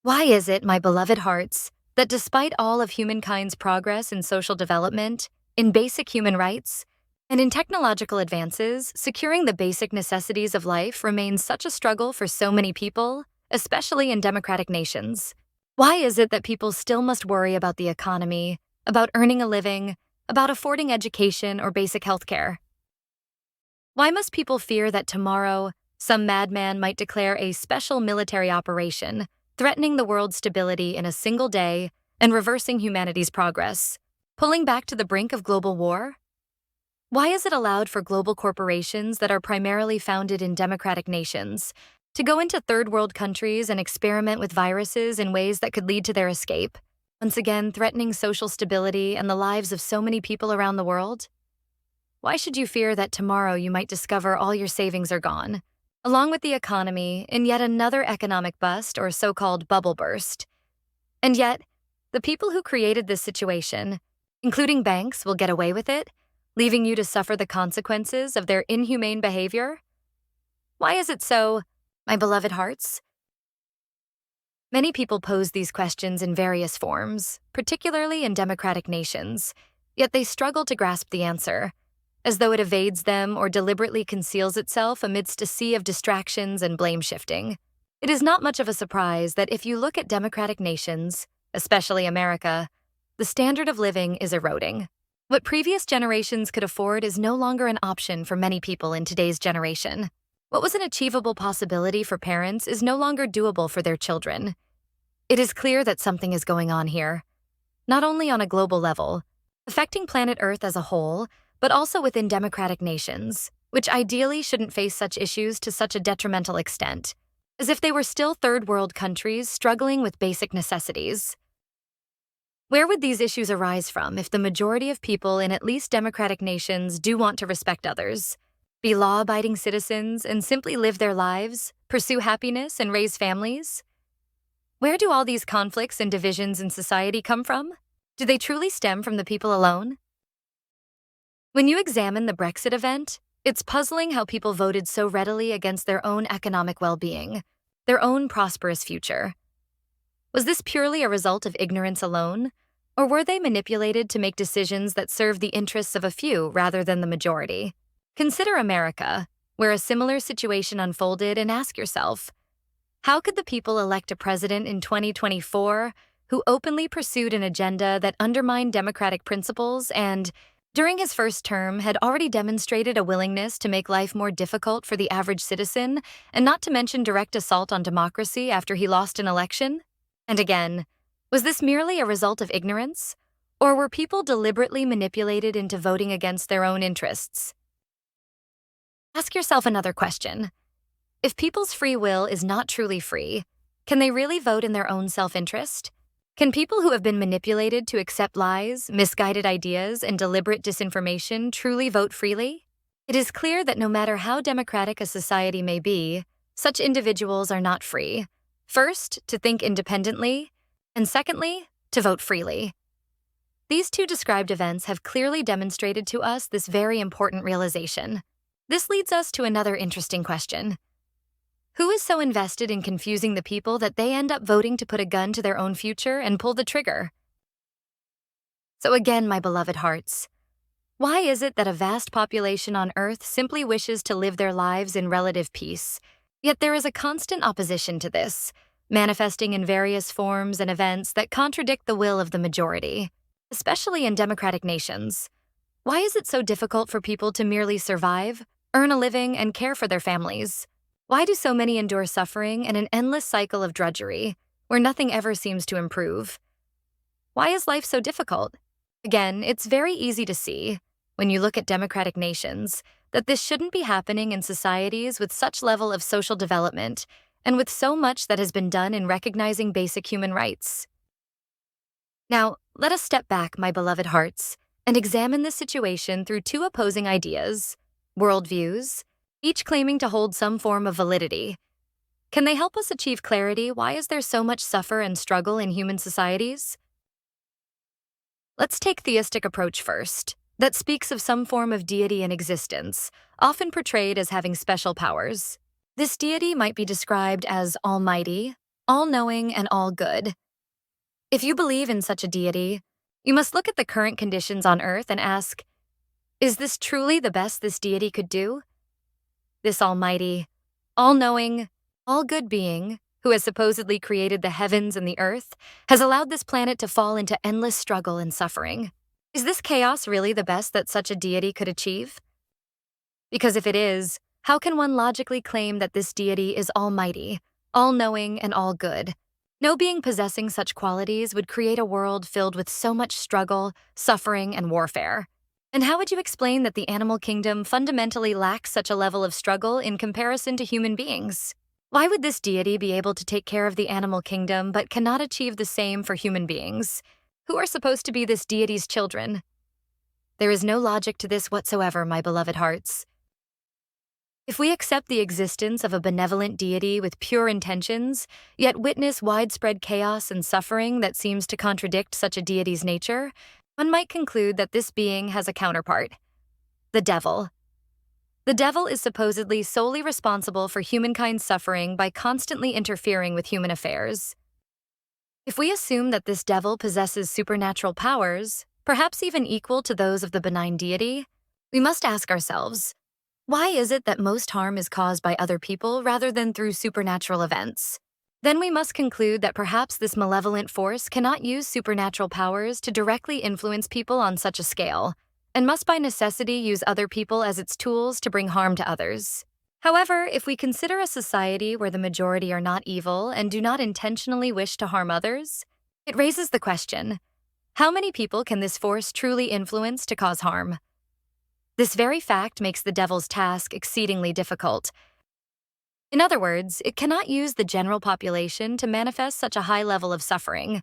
Why is it, my beloved hearts, that despite all of humankind's progress in social development, in basic human rights, and in technological advances, securing the basic necessities of life remains such a struggle for so many people, especially in democratic nations? Why is it that people still must worry about the economy, about earning a living, about affording education or basic healthcare? Why must people fear that tomorrow, some madman might declare a special military operation, threatening the world's stability in a single day and reversing humanity's progress, pulling back to the brink of global war? Why is it allowed for global corporations that are primarily founded in democratic nations to go into third world countries and experiment with viruses in ways that could lead to their escape, once again threatening social stability and the lives of so many people around the world? Why should you fear that tomorrow you might discover all your savings are gone, along with the economy, in yet another economic bust or so-called bubble burst? And yet, the people who created this situation, including banks, will get away with it, leaving you to suffer the consequences of their inhumane behavior? Why is it so, my beloved hearts? Many people pose these questions in various forms, particularly in democratic nations, yet they struggle to grasp the answer, as though it evades them or deliberately conceals itself amidst a sea of distractions and blame-shifting. It is not much of a surprise that if you look at democratic nations, especially America, the standard of living is eroding. What previous generations could afford is no longer an option for many people in today's generation. What was an achievable possibility for parents is no longer doable for their children. It is clear that something is going on here, not only on a global level, affecting planet Earth as a whole, but also within democratic nations, which ideally shouldn't face such issues to such a detrimental extent, as if they were still third world countries struggling with basic necessities. Where would these issues arise from if the majority of people in at least democratic nations do want to respect others, be law-abiding citizens, and simply live their lives, pursue happiness, and raise families? Where do all these conflicts and divisions in society come from? Do they truly stem from the people alone? When you examine the Brexit event, it's puzzling how people voted so readily against their own economic well-being, their own prosperous future. Was this purely a result of ignorance alone, or were they manipulated to make decisions that serve the interests of a few rather than the majority? Consider America, where a similar situation unfolded, and ask yourself, how could the people elect a president in 2024 who openly pursued an agenda that undermined democratic principles and, during his first term, had already demonstrated a willingness to make life more difficult for the average citizen, and not to mention direct assault on democracy after he lost an election? And again, was this merely a result of ignorance, or were people deliberately manipulated into voting against their own interests? Ask yourself another question. If people's free will is not truly free, can they really vote in their own self-interest? Can people who have been manipulated to accept lies, misguided ideas, and deliberate disinformation truly vote freely? It is clear that no matter how democratic a society may be, such individuals are not free. First, to think independently, and secondly, to vote freely. These two described events have clearly demonstrated to us this very important realization. This leads us to another interesting question. Who is so invested in confusing the people that they end up voting to put a gun to their own future and pull the trigger? So again, my beloved hearts, why is it that a vast population on Earth simply wishes to live their lives in relative peace, yet there is a constant opposition to this, manifesting in various forms and events that contradict the will of the majority, especially in democratic nations? Why is it so difficult for people to merely survive, earn a living, and care for their families? Why do so many endure suffering and an endless cycle of drudgery, where nothing ever seems to improve? Why is life so difficult? Again, it's very easy to see, when you look at democratic nations, that this shouldn't be happening in societies with such level of social development and with so much that has been done in recognizing basic human rights. Now, let us step back, my beloved hearts, and examine this situation through two opposing ideas, worldviews, each claiming to hold some form of validity. Can they help us achieve clarity? Why is there so much suffer and struggle in human societies? Let's take theistic approach first, that speaks of some form of deity in existence, often portrayed as having special powers. This deity might be described as almighty, all-knowing, and all-good. If you believe in such a deity, you must look at the current conditions on Earth and ask, is this truly the best this deity could do? This almighty, all-knowing, all-good being, who has supposedly created the heavens and the earth, has allowed this planet to fall into endless struggle and suffering. Is this chaos really the best that such a deity could achieve? Because if it is, how can one logically claim that this deity is almighty, all-knowing, and all-good? No being possessing such qualities would create a world filled with so much struggle, suffering, and warfare. And how would you explain that the animal kingdom fundamentally lacks such a level of struggle in comparison to human beings? Why would this deity be able to take care of the animal kingdom but cannot achieve the same for human beings, who are supposed to be this deity's children? There is no logic to this whatsoever, my beloved hearts. If we accept the existence of a benevolent deity with pure intentions, yet witness widespread chaos and suffering that seems to contradict such a deity's nature, one might conclude that this being has a counterpart: the devil. The devil is supposedly solely responsible for humankind's suffering by constantly interfering with human affairs. If we assume that this devil possesses supernatural powers, perhaps even equal to those of the benign deity, we must ask ourselves, why is it that most harm is caused by other people rather than through supernatural events? Then we must conclude that perhaps this malevolent force cannot use supernatural powers to directly influence people on such a scale, and must by necessity use other people as its tools to bring harm to others. However, if we consider a society where the majority are not evil and do not intentionally wish to harm others, it raises the question, how many people can this force truly influence to cause harm? This very fact makes the devil's task exceedingly difficult. In other words, it cannot use the general population to manifest such a high level of suffering,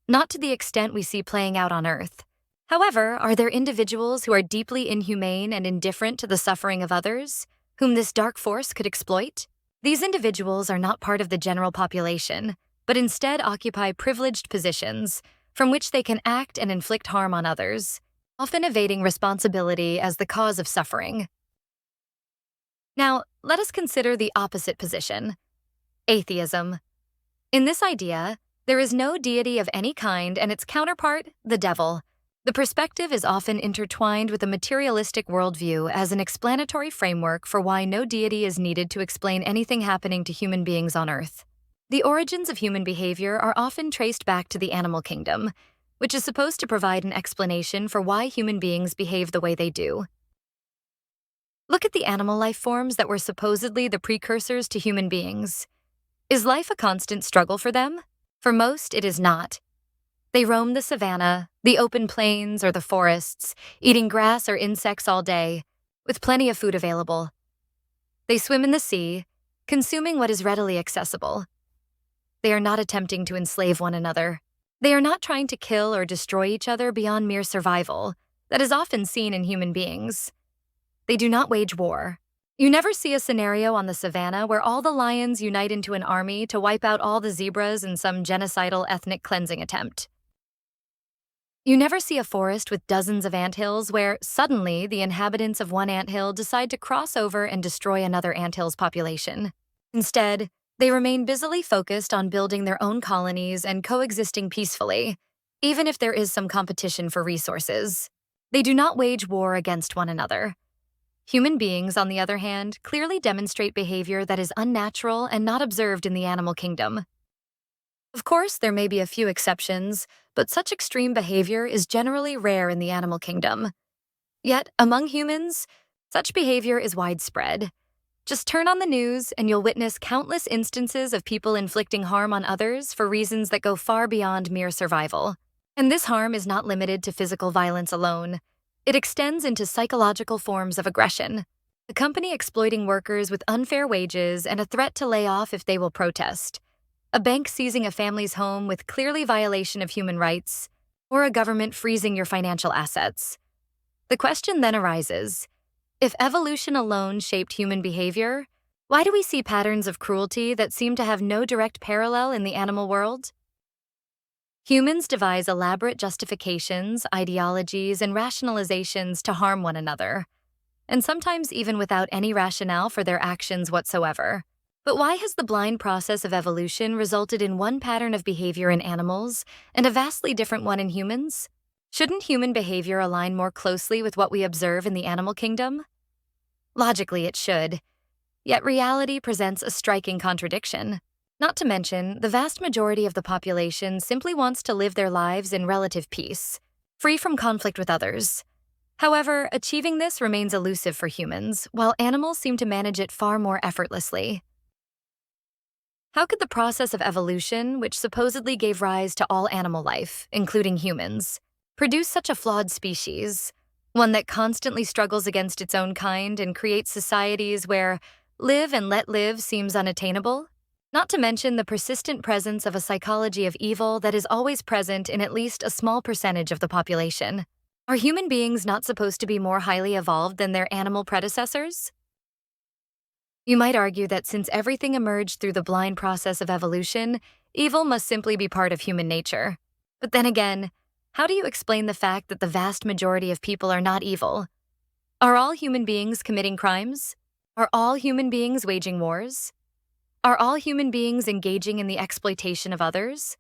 not to the extent we see playing out on Earth. However, are there individuals who are deeply inhumane and indifferent to the suffering of others, whom this dark force could exploit? These individuals are not part of the general population, but instead occupy privileged positions from which they can act and inflict harm on others, often evading responsibility as the cause of suffering. Now, let us consider the opposite position: atheism. In this idea, there is no deity of any kind and its counterpart, the devil. The perspective is often intertwined with a materialistic worldview as an explanatory framework for why no deity is needed to explain anything happening to human beings on Earth. The origins of human behavior are often traced back to the animal kingdom, which is supposed to provide an explanation for why human beings behave the way they do. Look at the animal life forms that were supposedly the precursors to human beings. Is life a constant struggle for them? For most, it is not. They roam the savanna, the open plains, or the forests, eating grass or insects all day, with plenty of food available. They swim in the sea, consuming what is readily accessible. They are not attempting to enslave one another. They are not trying to kill or destroy each other beyond mere survival, that is often seen in human beings. They do not wage war. You never see a scenario on the savanna where all the lions unite into an army to wipe out all the zebras in some genocidal ethnic cleansing attempt. You never see a forest with dozens of anthills where, suddenly, the inhabitants of one anthill decide to cross over and destroy another anthill's population. Instead, they remain busily focused on building their own colonies and coexisting peacefully, even if there is some competition for resources. They do not wage war against one another. Human beings, on the other hand, clearly demonstrate behavior that is unnatural and not observed in the animal kingdom. Of course, there may be a few exceptions, but such extreme behavior is generally rare in the animal kingdom. Yet, among humans, such behavior is widespread. Just turn on the news and you'll witness countless instances of people inflicting harm on others for reasons that go far beyond mere survival. And this harm is not limited to physical violence alone. It extends into psychological forms of aggression. A company exploiting workers with unfair wages and a threat to lay off if they will protest. A bank seizing a family's home with clearly violation of human rights, or a government freezing your financial assets. The question then arises, if evolution alone shaped human behavior, why do we see patterns of cruelty that seem to have no direct parallel in the animal world? Humans devise elaborate justifications, ideologies, and rationalizations to harm one another, and sometimes even without any rationale for their actions whatsoever. But why has the blind process of evolution resulted in one pattern of behavior in animals and a vastly different one in humans? Shouldn't human behavior align more closely with what we observe in the animal kingdom? Logically, it should. Yet reality presents a striking contradiction. Not to mention, the vast majority of the population simply wants to live their lives in relative peace, free from conflict with others. However, achieving this remains elusive for humans, while animals seem to manage it far more effortlessly. How could the process of evolution, which supposedly gave rise to all animal life, including humans, produce such a flawed species, one that constantly struggles against its own kind and creates societies where live and let live seems unattainable? Not to mention the persistent presence of a psychology of evil that is always present in at least a small percentage of the population. Are human beings not supposed to be more highly evolved than their animal predecessors? You might argue that since everything emerged through the blind process of evolution, evil must simply be part of human nature. But then again, how do you explain the fact that the vast majority of people are not evil? Are all human beings committing crimes? Are all human beings waging wars? Are all human beings engaging in the exploitation of others?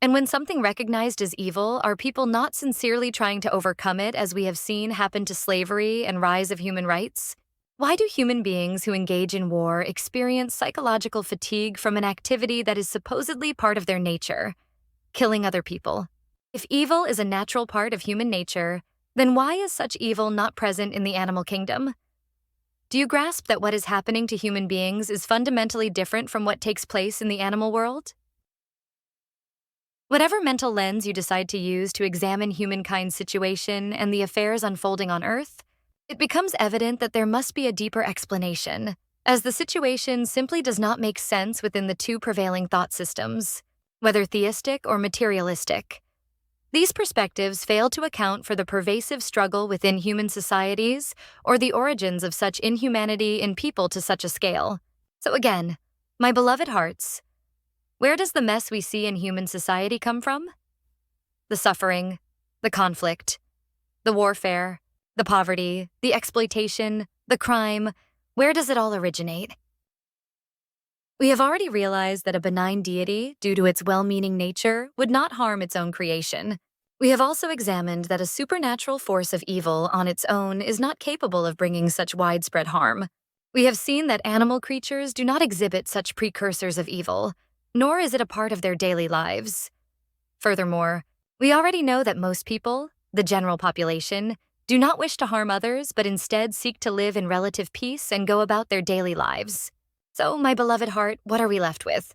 And when something recognized as evil, are people not sincerely trying to overcome it, as we have seen happen to slavery and rise of human rights? Why do human beings who engage in war experience psychological fatigue from an activity that is supposedly part of their nature, killing other people? If evil is a natural part of human nature, then why is such evil not present in the animal kingdom? Do you grasp that what is happening to human beings is fundamentally different from what takes place in the animal world? Whatever mental lens you decide to use to examine humankind's situation and the affairs unfolding on Earth, it becomes evident that there must be a deeper explanation, as the situation simply does not make sense within the two prevailing thought systems, whether theistic or materialistic. These perspectives fail to account for the pervasive struggle within human societies or the origins of such inhumanity in people to such a scale. So again, my beloved hearts, where does the mess we see in human society come from? The suffering, the conflict, the warfare, the poverty, the exploitation, the crime, where does it all originate? We have already realized that a benign deity, due to its well-meaning nature, would not harm its own creation. We have also examined that a supernatural force of evil on its own is not capable of bringing such widespread harm. We have seen that animal creatures do not exhibit such precursors of evil, nor is it a part of their daily lives. Furthermore, we already know that most people, the general population, do not wish to harm others but instead seek to live in relative peace and go about their daily lives. So, my beloved heart, what are we left with?